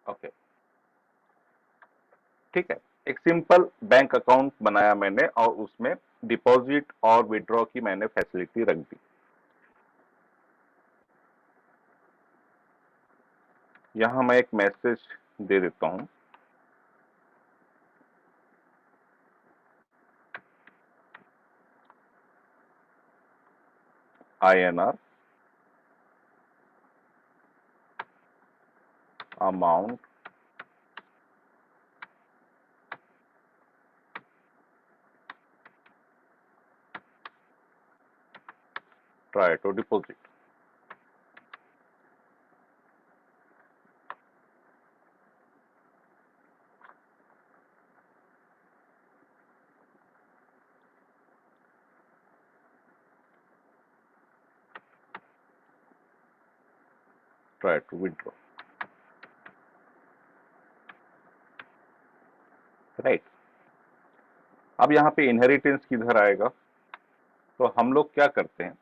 Okay, ठीक है। एक सिंपल बैंक अकाउंट बनाया मैंने और उसमें डिपॉजिट और विड्रॉ की मैंने फैसिलिटी रख दी। यहां मैं एक मैसेज दे देता हूं, INR amount try to deposit। try to withdraw, right. अब यहाँ पे इनहेरिटेंस किधर आएगा? तो हम लोग क्या करते हैं,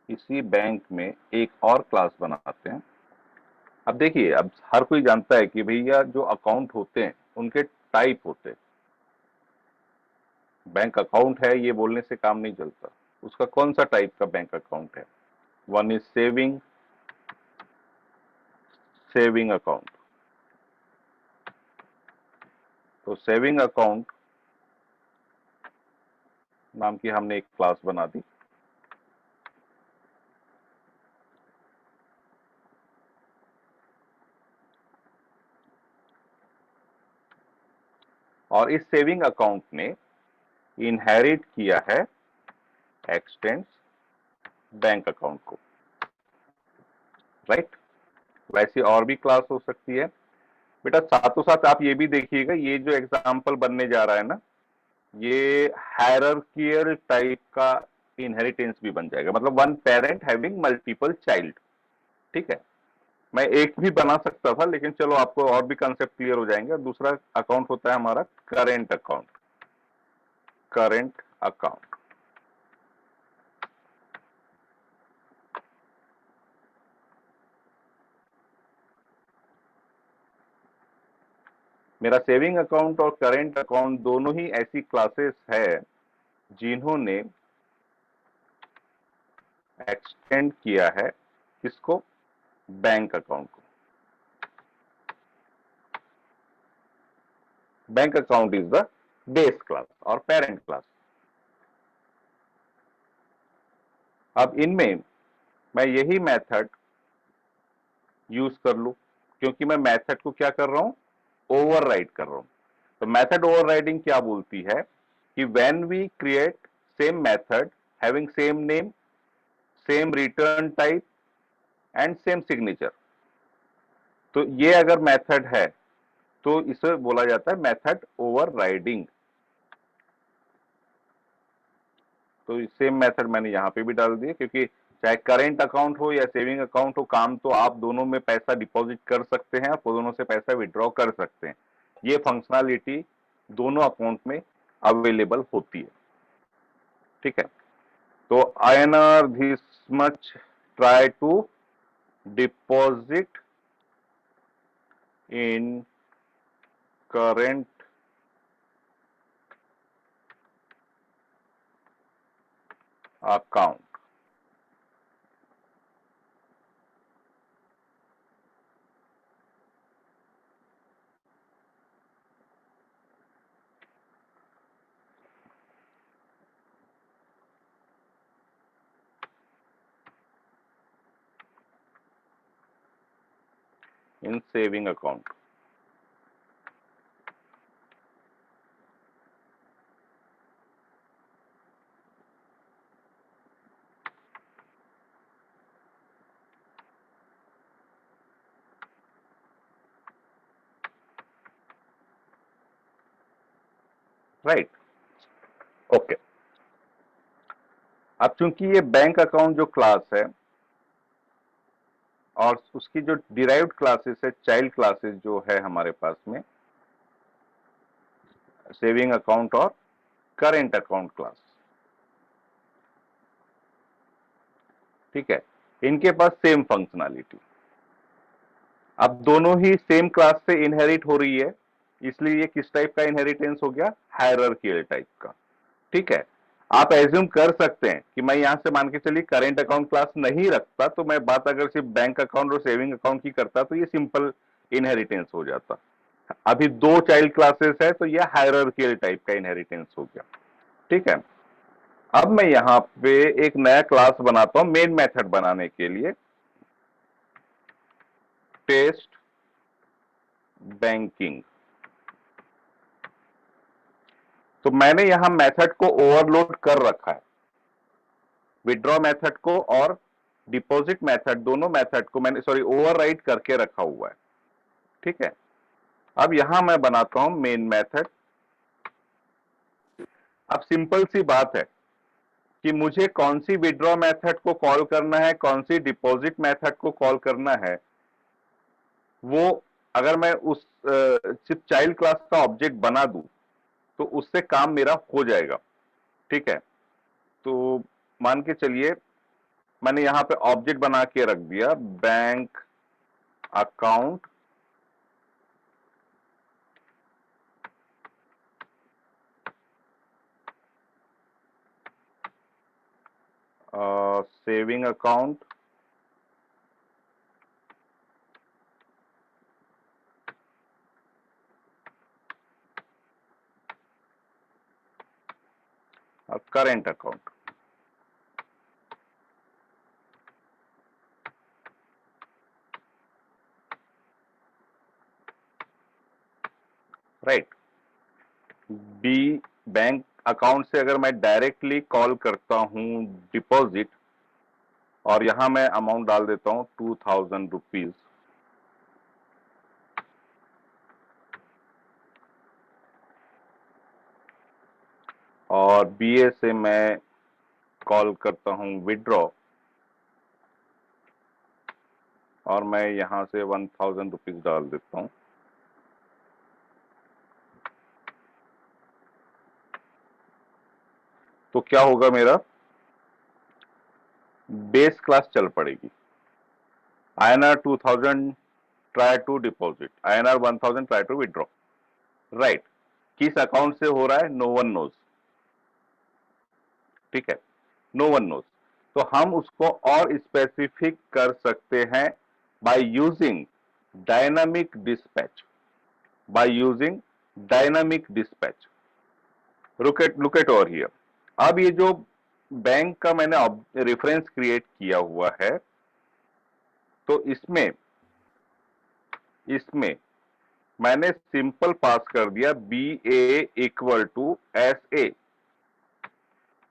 इसी बैंक में एक और क्लास बनाते हैं। अब देखिए, अब हर कोई जानता है कि भैया जो अकाउंट होते हैं उनके टाइप होते हैं। बैंक अकाउंट है ये बोलने से काम नहीं चलता, उसका कौन सा टाइप का बैंक अकाउंट है। One is saving account. तो सेविंग अकाउंट नाम की हमने एक क्लास बना दी। और इस सेविंग अकाउंट ने इनहेरिट किया है एक्सटेंस बैंक अकाउंट को, राइट। वैसे और भी क्लास हो सकती है बेटा। साथों साथ आप ये भी देखिएगा, ये जो एग्जाम्पल बनने जा रहा है ना, ये हायरार्कियल टाइप का इनहेरिटेंस भी बन जाएगा, मतलब one parent having multiple child. ठीक है, मैं एक भी बना सकता था, लेकिन चलो आपको और भी कंसेप्ट क्लियर हो जाएंगे। दूसरा अकाउंट होता है हमारा करेंट अकाउंट। करेंट अकाउंट मेरा सेविंग अकाउंट और करेंट अकाउंट दोनों ही ऐसी क्लासेस है जिन्होंने एक्सटेंड किया है किसको, बैंक अकाउंट को। Bank account is the base class और पेरेंट क्लास। अब इनमें मैं यही मेथड यूज कर लू, क्योंकि मैं मेथड को क्या कर रहा हूं, ओवरराइड कर रहा हूं। तो मेथड ओवरराइडिंग क्या बोलती है कि when we create same method having same name, same return type and same signature, तो ये अगर मेथड है तो इसे बोला जाता है मेथड ओवरराइडिंग। तो सेम मेथड मैंने यहां पे भी डाल दिया, क्योंकि चाहे करेंट अकाउंट हो या सेविंग अकाउंट हो, काम तो आप दोनों में पैसा डिपॉजिट कर सकते हैं, आप दोनों से पैसा विड्रॉ कर सकते हैं। ये फंक्शनलिटी दोनों अकाउंट में अवेलेबल होती है। ठीक है, तो INR this much try to deposit in current account. In saving account, right. Okay, अब चूंकि ये बैंक अकाउंट जो क्लास है और उसकी जो डिराइव्ड क्लासेस है, चाइल्ड क्लासेस जो है हमारे पास में, सेविंग अकाउंट और करेंट अकाउंट क्लास। ठीक है, इनके पास सेम फंक्शनैलिटी। अब दोनों ही सेम क्लास से इनहेरिट हो रही है, इसलिए ये किस टाइप का इनहेरिटेंस हो गया? हायरार्कियल टाइप का। ठीक है, आप एज्यूम कर सकते हैं कि मैं यहां से मान के चलिए करेंट अकाउंट क्लास नहीं रखता, तो मैं बात अगर सिर्फ बैंक अकाउंट और सेविंग अकाउंट की करता तो ये सिंपल इनहेरिटेंस हो जाता। अभी दो चाइल्ड क्लासेस है तो ये हायरार्कियल टाइप का इनहेरिटेंस हो गया। ठीक है, अब मैं यहां पे एक नया क्लास बनाता हूं मेन मेथड बनाने के लिए, टेस्ट बैंकिंग। तो मैंने यहां मेथड को ओवरलोड कर रखा है, विड्रॉ मेथड को और डिपॉजिट मेथड, दोनों मेथड को मैंने ओवरराइड करके रखा हुआ है। ठीक है, अब यहां मैं बनाता हूं मेन मेथड। अब सिंपल सी बात है कि मुझे कौन सी विड्रॉ मेथड को कॉल करना है, कौन सी डिपॉजिट मेथड को कॉल करना है, वो अगर मैं उस सिर्फ चाइल्ड क्लास का ऑब्जेक्ट बना दूं तो उससे काम मेरा हो जाएगा। ठीक है, तो मान के चलिए मैंने यहां पे ऑब्जेक्ट बना के रख दिया बैंक अकाउंट सेविंग अकाउंट और current account. Right, B bank account से अगर मैं डायरेक्टली कॉल करता हूं डिपॉजिट, और यहां मैं अमाउंट डाल देता हूं 2000 रुपीज, और बीए से मैं कॉल करता हूं विड्रॉ, और मैं यहां से 1000 रुपीज डाल देता हूं, तो क्या होगा? मेरा बेस क्लास चल पड़ेगी। INR 2000 try to deposit, INR 1000 try to withdraw. Right, किस अकाउंट से हो रहा है? No one knows. ठीक है, नो वन नोज। तो हम उसको और स्पेसिफिक कर सकते हैं by using dynamic dispatch, by using dynamic dispatch. Look at over here. अब ये जो बैंक का मैंने रेफरेंस क्रिएट किया हुआ है, तो इसमें इसमें मैंने सिंपल पास कर दिया B A equal to S A.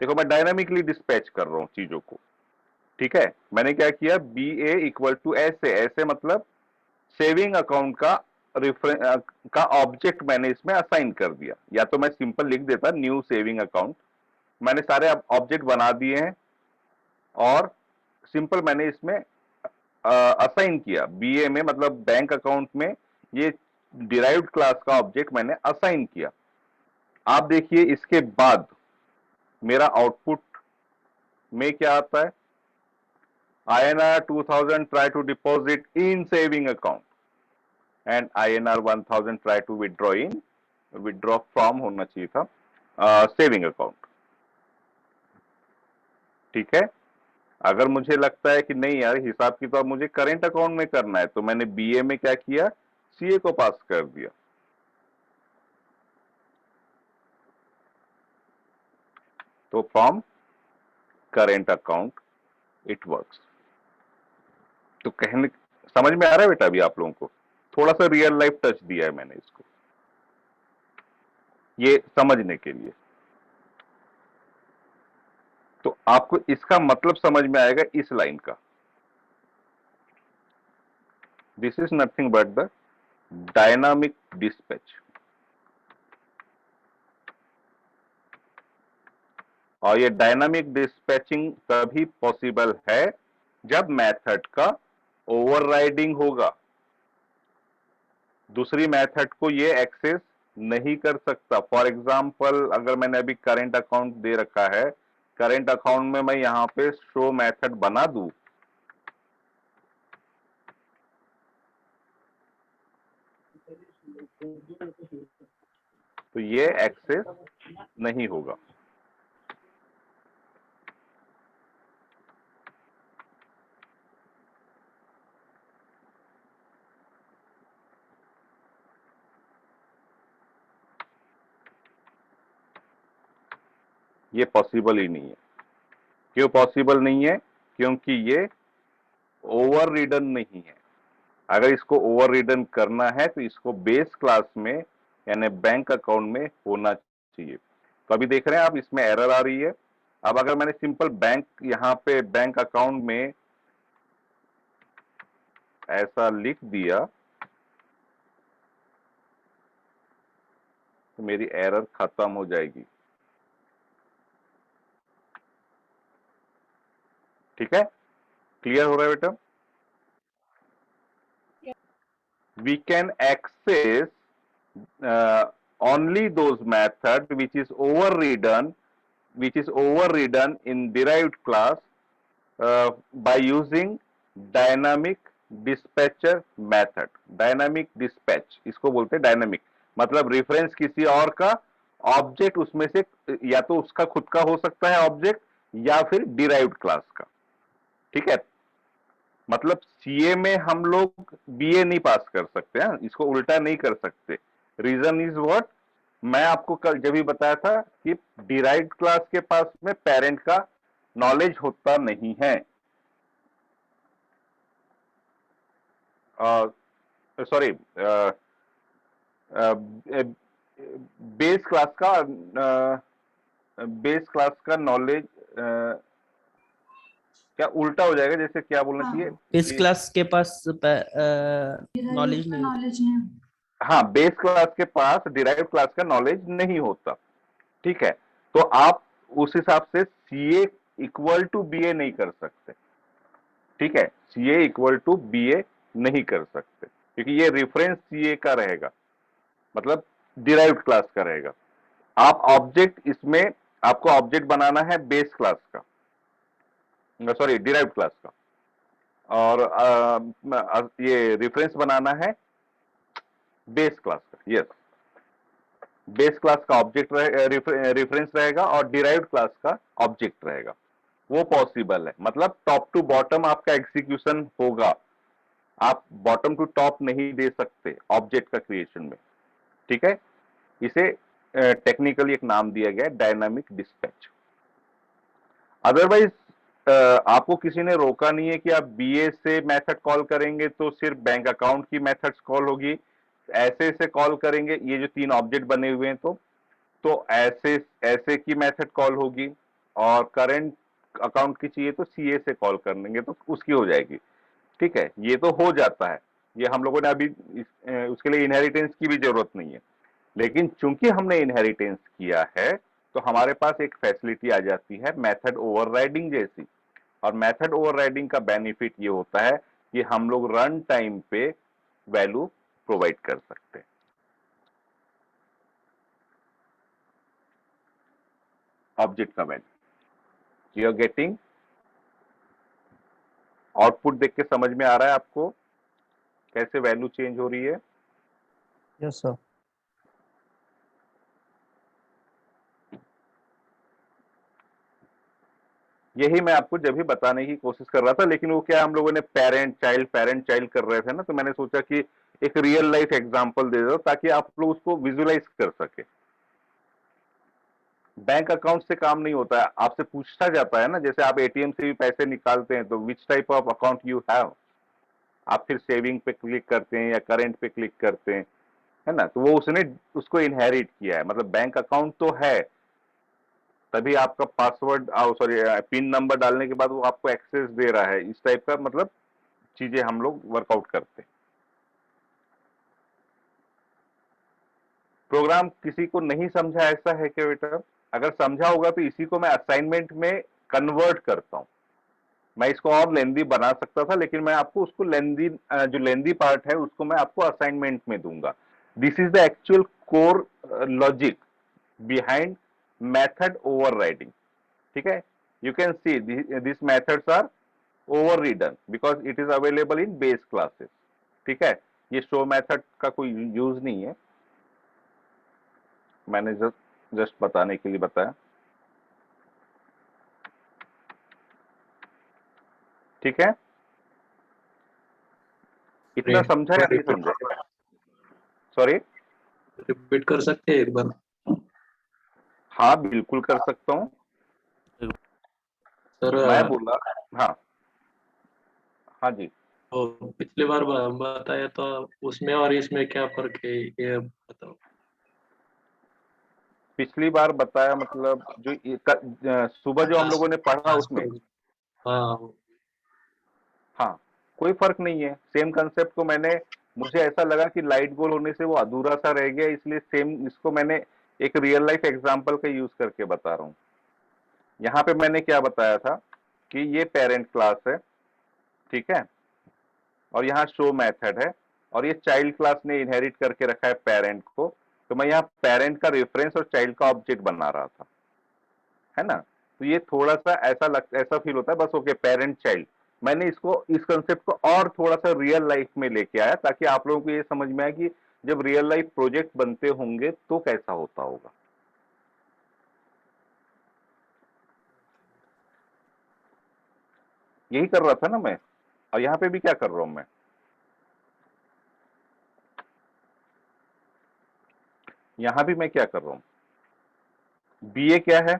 देखो मैं डायनामिकली डिस्पैच कर रहा हूं चीजों को। ठीक है, मैंने क्या किया? बी ए इक्वल टू ऐसे, ऐसे मतलब सेविंग अकाउंट का रेफरेंस का ऑब्जेक्ट मैंने इसमें असाइन कर दिया, या तो मैं सिंपल लिख देता न्यू सेविंग अकाउंट। मैंने सारे ऑब्जेक्ट बना दिए हैं और सिंपल मैंने इसमें असाइन किया बीए में, मतलब बैंक अकाउंट में ये डिराइव्ड क्लास का ऑब्जेक्ट मैंने असाइन किया। आप देखिए इसके बाद मेरा आउटपुट में क्या आता है? INR 2000 try to deposit in saving account and INR 1000 try to withdraw from होना चाहिए था सेविंग अकाउंट। ठीक है, अगर मुझे लगता है कि नहीं यार हिसाब किताब मुझे करेंट अकाउंट में करना है, तो मैंने बीए में क्या किया? सीए को पास कर दिया। तो from current account it works. तो कहने समझ में आ रहा है बेटा अभी आप लोगों को? थोड़ा सा रियल लाइफ टच दिया है मैंने इसको ये समझने के लिए। तो आपको इसका मतलब समझ में आएगा इस लाइन का। This is nothing but the dynamic dispatch. और ये डायनामिक डिस्पैचिंग तभी पॉसिबल है जब मेथड का ओवरराइडिंग होगा। दूसरी मेथड को ये एक्सेस नहीं कर सकता। फॉर एग्जाम्पल अगर मैंने अभी करेंट अकाउंट दे रखा है, करेंट अकाउंट में मैं यहाँ पे शो मेथड बना दूं तो ये एक्सेस नहीं होगा। ये पॉसिबल ही नहीं है। क्यों पॉसिबल नहीं है? क्योंकि ये ओवर रिडन नहीं है। अगर इसको ओवर रिडन करना है तो इसको बेस क्लास में यानी बैंक अकाउंट में होना चाहिए। तो अभी देख रहे हैं आप, इसमें एरर आ रही है। अब अगर मैंने सिंपल बैंक यहाँ पे बैंक अकाउंट में ऐसा लिख दिया तो मेरी एरर खत्म हो जाएगी। ठीक है, क्लियर हो रहा है बेटा? We can access only those method which is overridden in derived class by using dynamic dispatcher method। Dynamic dispatch इसको बोलते हैं। डायनामिक मतलब रेफरेंस किसी और का, ऑब्जेक्ट उसमें से या तो उसका खुद का हो सकता है ऑब्जेक्ट या फिर डिराइव्ड क्लास का। ठीक है, मतलब सीए में हम लोग बीए नहीं पास कर सकते हैं, इसको उल्टा नहीं कर सकते। रीजन इज व्हाट, मैं आपको कल जब भी बताया था कि डिराइव्ड क्लास के पास में पेरेंट का नॉलेज होता नहीं है। सॉरी, बेस क्लास का बेस क्लास का नॉलेज क्या उल्टा हो जाएगा, जैसे क्या बोलना चाहिए? इस क्लास के पास नॉलेज नहीं। हाँ, बेस क्लास के पास डिराइव्ड क्लास का नॉलेज नहीं होता। ठीक है, तो आप उस हिसाब से सीए इक्वल टू बीए नहीं कर सकते। ठीक है, सीए इक्वल टू बीए नहीं कर सकते क्योंकि ये रेफरेंस सीए का रहेगा, मतलब डिराइव्ड क्लास का रहेगा। आप ऑब्जेक्ट इसमें, आपको ऑब्जेक्ट बनाना है बेस क्लास का, सॉरी डिराइव्ड क्लास का, और ये रेफरेंस बनाना है बेस क्लास का। यस, बेस क्लास का ऑब्जेक्ट रेफरेंस रहेगा और डिराइव्ड क्लास का ऑब्जेक्ट रहेगा। वो पॉसिबल है, मतलब टॉप टू बॉटम आपका एग्जीक्यूशन होगा। आप बॉटम टू टॉप नहीं दे सकते ऑब्जेक्ट का क्रिएशन में। ठीक है, इसे टेक्निकली एक नाम दिया गया है, डायनामिक डिस्पैच। अदरवाइज आपको किसी ने रोका नहीं है कि आप बीए से मेथड कॉल करेंगे तो सिर्फ बैंक अकाउंट की मेथड्स कॉल होगी, ऐसे से कॉल करेंगे ये जो तीन ऑब्जेक्ट बने हुए हैं तो ऐसे ऐसे की मेथड कॉल होगी, और करंट अकाउंट की चाहिए तो सीए से कॉल कर लेंगे तो उसकी हो जाएगी। ठीक है, ये तो हो जाता है, ये हम लोगों ने अभी उसके लिए इनहेरिटेंस की भी जरूरत नहीं है। लेकिन चूंकि हमने इनहेरिटेंस किया है तो हमारे पास एक फैसिलिटी आ जाती है मेथड ओवरराइडिंग जैसी। और मेथड ओवरराइडिंग का बेनिफिट ये होता है कि हम लोग रन टाइम पे वैल्यू प्रोवाइड कर सकते हैं। ऑब्जेक्ट का value you are getting. Output देख के समझ में आ रहा है आपको कैसे वैल्यू चेंज हो रही है? Yes sir. यही मैं आपको जब भी बताने की कोशिश कर रहा था, लेकिन वो क्या हम लोगों ने पेरेंट चाइल्ड कर रहे थे ना, तो मैंने सोचा कि एक रियल लाइफ एग्जांपल दे दो ताकि आप लोग उसको विजुलाइज कर सके। बैंक अकाउंट से काम नहीं होता है, आपसे पूछा जाता है ना, जैसे आप एटीएम से भी पैसे निकालते हैं तो which type of account you have, आप फिर सेविंग पे क्लिक करते हैं या करेंट पे क्लिक करते हैं, है ना? तो वो उसने उसको इनहेरिट किया है, मतलब बैंक अकाउंट तो है, तभी आपका पासवर्ड सॉरी पिन नंबर डालने के बाद वो आपको एक्सेस दे रहा है। इस टाइप का मतलब चीजें हम लोग वर्कआउट करते हैं। प्रोग्राम किसी को नहीं समझा ऐसा है क्या बेटा? अगर समझा होगा तो इसी को मैं असाइनमेंट में कन्वर्ट करता हूं। मैं इसको और लेंदी बना सकता था, लेकिन मैं आपको उसको लेंदी जो लेंदी पार्ट है उसको मैं आपको असाइनमेंट में दूंगा। This is the actual core logic behind method overriding. ठीक है, you can see this methods are overridden because it is available in base classes. ठीक है, ये शो मेथड का कोई यूज नहीं है, मैंने जस्ट जस्ट बताने के लिए बताया। ठीक है, इतना समझा या नहीं समझा? सॉरी, रिपीट कर सकते हैं एक बार? हाँ बिल्कुल कर सकता हूँ। सर मैं बोला, हाँ हाँ जी, वो पिछली बार बताया तो उसमें और इसमें क्या फर्क है ये बताओ। पिछली बार बताया मतलब जो सुबह जो हम लोगों ने पढ़ा उसमें, हाँ हाँ कोई फर्क नहीं है। सेम कंसेप्ट को मैंने, मुझे ऐसा लगा कि लाइट गोल होने से वो अधूरा सा रह गया, इसलिए सेम इसको मैंने एक रियल लाइफ एग्जांपल का यूज करके बता रहा हूँ। यहाँ पे मैंने क्या बताया था कि ये पेरेंट क्लास है, ठीक है, और यहाँ शो मेथड है, और ये चाइल्ड क्लास ने इनहेरिट करके रखा है पेरेंट को। तो मैं यहाँ पेरेंट का रेफरेंस और चाइल्ड का ऑब्जेक्ट बना रहा था, है ना। तो ये थोड़ा सा ऐसा फील होता है बस, ओके पेरेंट चाइल्ड। मैंने इसको, इस कंसेप्ट को और थोड़ा सा रियल लाइफ में लेके आया ताकि आप लोगों को ये समझ में आए कि जब रियल लाइफ प्रोजेक्ट बनते होंगे तो कैसा होता होगा। यही कर रहा था ना मैं, और यहाँ पे भी क्या कर रहा हूं मैं, यहाँ भी मैं क्या कर रहा हूं, बीए क्या है,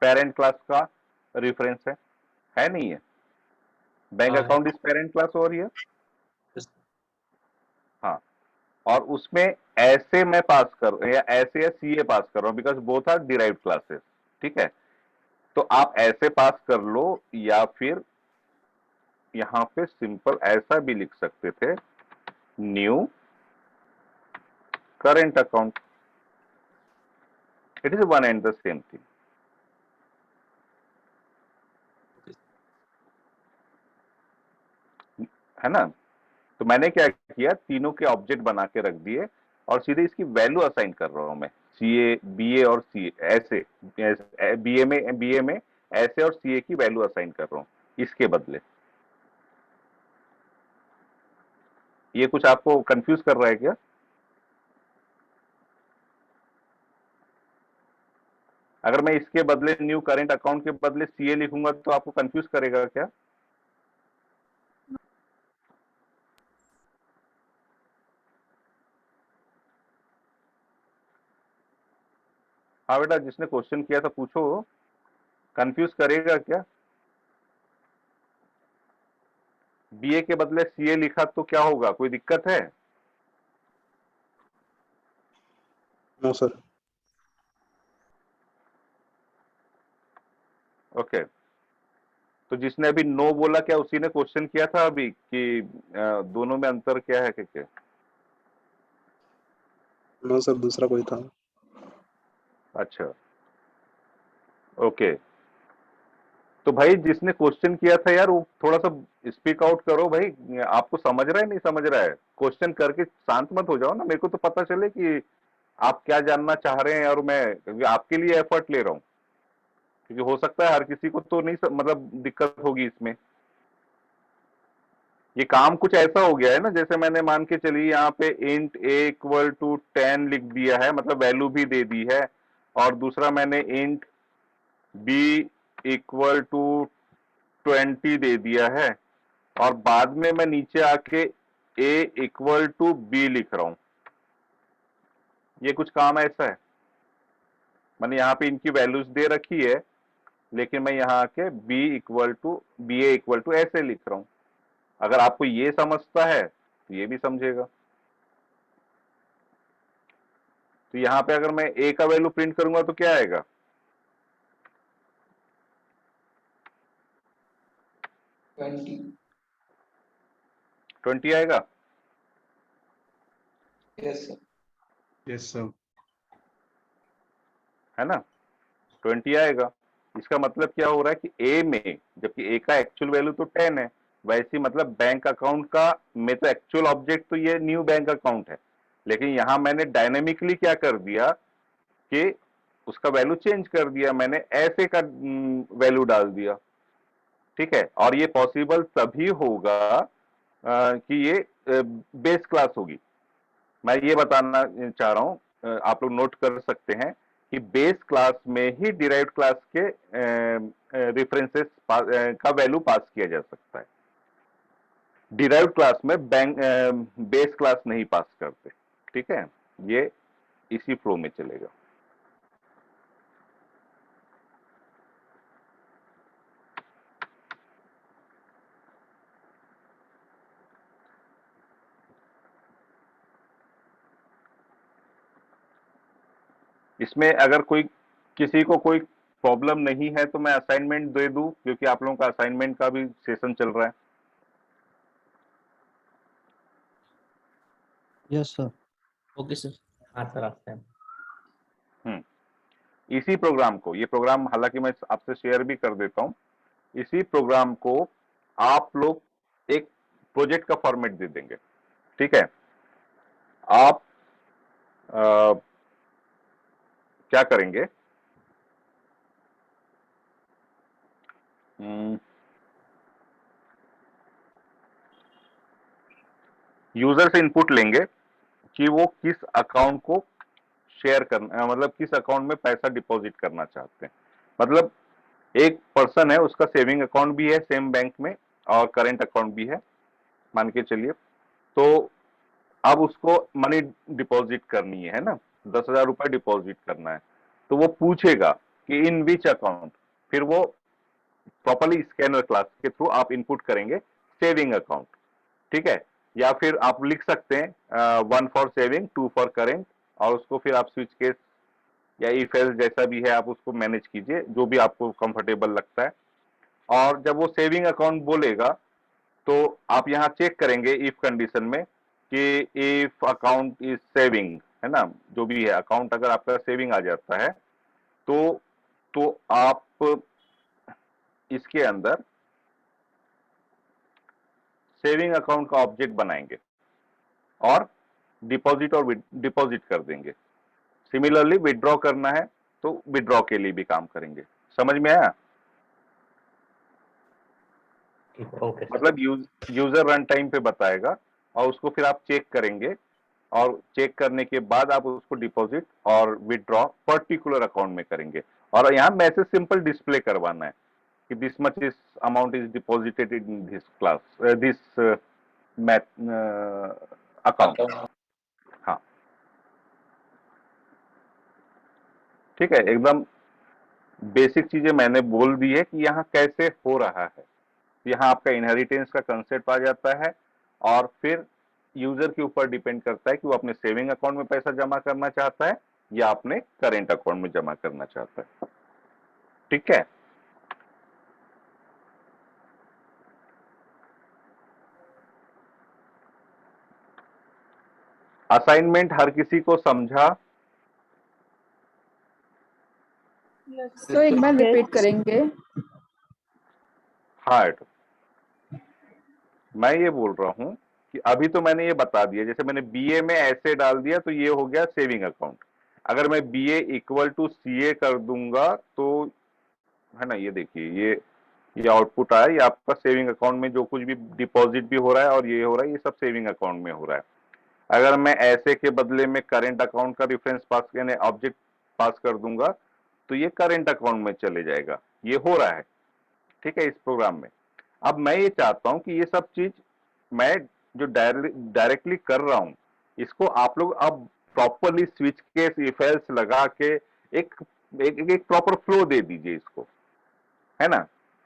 पेरेंट क्लास का रेफरेंस है नहीं है? बैंक हाँ अकाउंट इज पेरेंट क्लास और ये, हाँ, और उसमें ऐसे मैं पास कर, या ऐसे या सीए पास कर रहा हूं because both are derived classes. ठीक है, तो आप ऐसे पास कर लो, या फिर यहां पे सिंपल ऐसा भी लिख सकते थे, new current account. It is one and the same thing, है ना। तो मैंने क्या किया, तीनों के ऑब्जेक्ट बना के रख दिए और सीधे इसकी वैल्यू असाइन कर रहा हूं मैं, सीए बीए और सी ऐसे, बीए में ऐसे और सीए की वैल्यू असाइन कर रहा हूं इसके बदले। ये कुछ आपको कंफ्यूज कर रहा है क्या? अगर मैं इसके बदले न्यू करेंट अकाउंट के बदले सीए लिखूंगा तो आपको कंफ्यूज करेगा क्या? हाँ बेटा, जिसने क्वेश्चन किया था पूछो, कंफ्यूज करेगा क्या? बीए के बदले सीए लिखा तो क्या होगा, कोई दिक्कत है? No sir. ओके, तो जिसने अभी नो बोला, क्या उसी ने क्वेश्चन किया था अभी कि दोनों में अंतर क्या है क्या? नो सर, दूसरा कोई था। अच्छा, ओके, तो भाई जिसने क्वेश्चन किया था यार, वो थोड़ा सा स्पीक आउट करो भाई। आपको समझ रहा है नहीं समझ रहा है? क्वेश्चन करके शांत मत हो जाओ ना, मेरे को तो पता चले कि आप क्या जानना चाह रहे हैं, और मैं क्योंकि आपके लिए एफर्ट ले रहा हूँ, क्योंकि हो सकता है हर किसी को तो नहीं मतलब दिक्कत होगी इसमें। ये काम कुछ ऐसा हो गया है ना, जैसे मैंने मान के चलिए यहाँ पे इंट ए इक्वल टू 10 लिख दिया है, मतलब वैल्यू भी दे दी है, और दूसरा मैंने इंट बी इक्वल टू 20 दे दिया है, और बाद में मैं नीचे आके ए इक्वल टू बी लिख रहा हूं। ये कुछ काम ऐसा है, मैंने यहाँ पे इनकी वैल्यूज दे रखी है, लेकिन मैं यहाँ आके बी ए इक्वल टू ऐसे लिख रहा हूं। अगर आपको ये समझता है तो ये भी समझेगा। तो यहाँ पे अगर मैं ए का वैल्यू प्रिंट करूंगा तो क्या आएगा, 20 आएगा। Yes sir. है ना, 20 आएगा। इसका मतलब क्या हो रहा है कि ए में, जबकि ए का एक्चुअल वैल्यू तो 10 है, वैसे मतलब बैंक अकाउंट का में तो एक्चुअल ऑब्जेक्ट तो ये न्यू बैंक अकाउंट है, लेकिन यहां मैंने डायनेमिकली क्या कर दिया कि उसका वैल्यू चेंज कर दिया, मैंने ऐसे का वैल्यू डाल दिया। ठीक है, और ये पॉसिबल तभी होगा कि ये बेस क्लास होगी। मैं ये बताना चाह रहा हूं, आप लोग नोट कर सकते हैं कि बेस क्लास में ही डिराइव्ड क्लास के रेफरेंसेस का वैल्यू पास किया जा सकता है। डिराइव्ड क्लास में बेस क्लास नहीं पास करते। ठीक है, ये इसी फ्लो में चलेगा। इसमें अगर कोई किसी को कोई प्रॉब्लम नहीं है तो मैं असाइनमेंट दे दूं, क्योंकि आप लोगों का असाइनमेंट का भी सेशन चल रहा है। Yes, sir. Okay sir. हाँ सर आपसे इसी प्रोग्राम को, ये प्रोग्राम हालांकि मैं आपसे शेयर भी कर देता हूं, इसी प्रोग्राम को आप लोग एक प्रोजेक्ट का फॉर्मेट दे देंगे। ठीक है, आप क्या करेंगे, यूजर से इनपुट लेंगे कि वो किस अकाउंट को शेयर करना, मतलब किस अकाउंट में पैसा डिपॉजिट करना चाहते हैं। मतलब एक पर्सन है, उसका सेविंग अकाउंट भी है सेम बैंक में और करेंट अकाउंट भी है, मान के चलिए। तो अब उसको मनी डिपॉजिट करनी है ना, 10,000 रुपए डिपॉजिट करना है। तो वो पूछेगा कि इन विच अकाउंट, फिर वो प्रॉपरली स्कैनर क्लास के थ्रू आप इनपुट करेंगे सेविंग अकाउंट। ठीक है, या फिर आप लिख सकते हैं 1 फॉर सेविंग 2 फॉर करेंट, और उसको फिर आप स्विच केस या इफ एल्स जैसा भी है आप उसको मैनेज कीजिए, जो भी आपको कंफर्टेबल लगता है। और जब वो सेविंग अकाउंट बोलेगा तो आप यहाँ चेक करेंगे इफ कंडीशन में कि इफ अकाउंट इज सेविंग, है ना, जो भी है अकाउंट अगर आपका सेविंग आ जाता है तो आप इसके अंदर सेविंग अकाउंट का ऑब्जेक्ट बनाएंगे और डिपॉजिट कर देंगे। सिमिलरली विड्रॉ करना है तो विड्रॉ के लिए भी काम करेंगे। समझ में आया? Okay sir. मतलब यूजर रन टाइम पे बताएगा और उसको फिर आप चेक करेंगे, और चेक करने के बाद आप उसको डिपॉजिट और विड्रॉ पर्टिकुलर अकाउंट में करेंगे। और यहाँ मैसेज सिंपल डिस्प्ले करवाना है कि this much is amount is deposited in this class, this account. हाँ ठीक है, एकदम बेसिक चीजें मैंने बोल दी है कि यहाँ कैसे हो रहा है। यहाँ आपका इनहेरिटेंस का कंसेप्ट आ जाता है, और फिर यूजर के ऊपर डिपेंड करता है कि वो अपने सेविंग अकाउंट में पैसा जमा करना चाहता है या अपने करेंट अकाउंट में जमा करना चाहता है। ठीक है, असाइनमेंट हर किसी को समझा? तो एक बार रिपीट करेंगे। हाँ, मैं ये बोल रहा हूं कि अभी तो मैंने ये बता दिया, जैसे मैंने बीए में ऐसे डाल दिया तो ये हो गया सेविंग अकाउंट। अगर मैं बीए इक्वल टू सीए कर दूंगा तो, है ना, ये देखिए ये आउटपुट आया, ये आपका सेविंग अकाउंट में जो कुछ भी डिपॉजिट भी हो रहा है और ये हो रहा है, ये सब सेविंग अकाउंट में हो रहा है। अगर मैं ऐसे के बदले में करेंट अकाउंट का रेफरेंस पास यानी ऑब्जेक्ट पास कर दूंगा तो ये करेंट अकाउंट में चले जाएगा। ये हो रहा है, ठीक है, इस प्रोग्राम में। अब मैं ये चाहता हूं कि ये सब चीज मैं जो डायरेक्टली कर रहा हूं, इसको आप लोग अब properly switch case if else लगा के एक एक प्रॉपर फ्लो दे दीजिए इसको, है ना,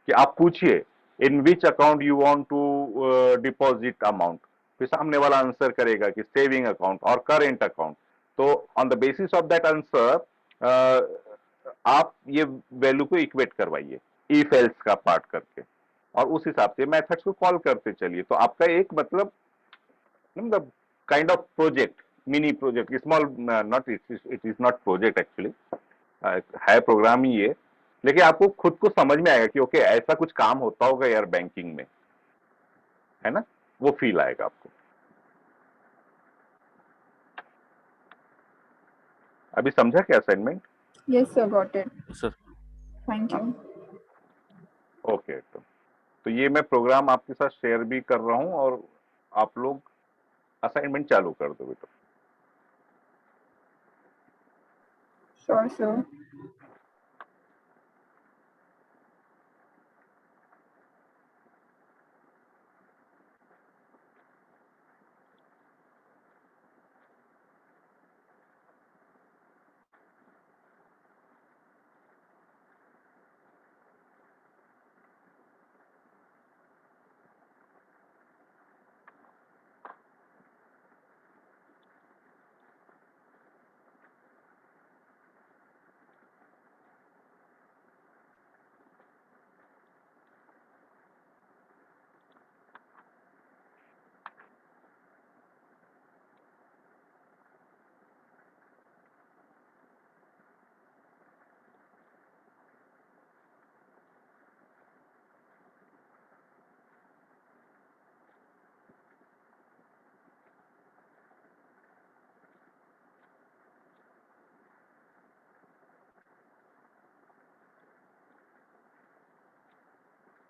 कि आप पूछिए in which account you want to deposit amount, फिर सामने वाला आंसर करेगा कि सेविंग अकाउंट और करेंट अकाउंट। तो on the basis of that answer आप ये वैल्यू को इक्वेट करवाइए इफ एल्स का पार्ट करके, और उस हिसाब से मेथड्स को कॉल करते चलिए। तो आपका एक मतलब kind of project, mini project, small, not it is not project actually, है प्रोग्राम ही ये, लेकिन आपको खुद को समझ में आएगा कि ओके ऐसा कुछ काम होता होगा यार बैंकिंग में, है ना, वो फील आएगा आपको। अभी समझा क्या assignment? Yes, sir. Got it. Sir Thank you. Okay, तो ये मैं प्रोग्राम आपके साथ शेयर भी कर रहा हूँ और आप लोग असाइनमेंट चालू कर दो बेटा। Sure, sir.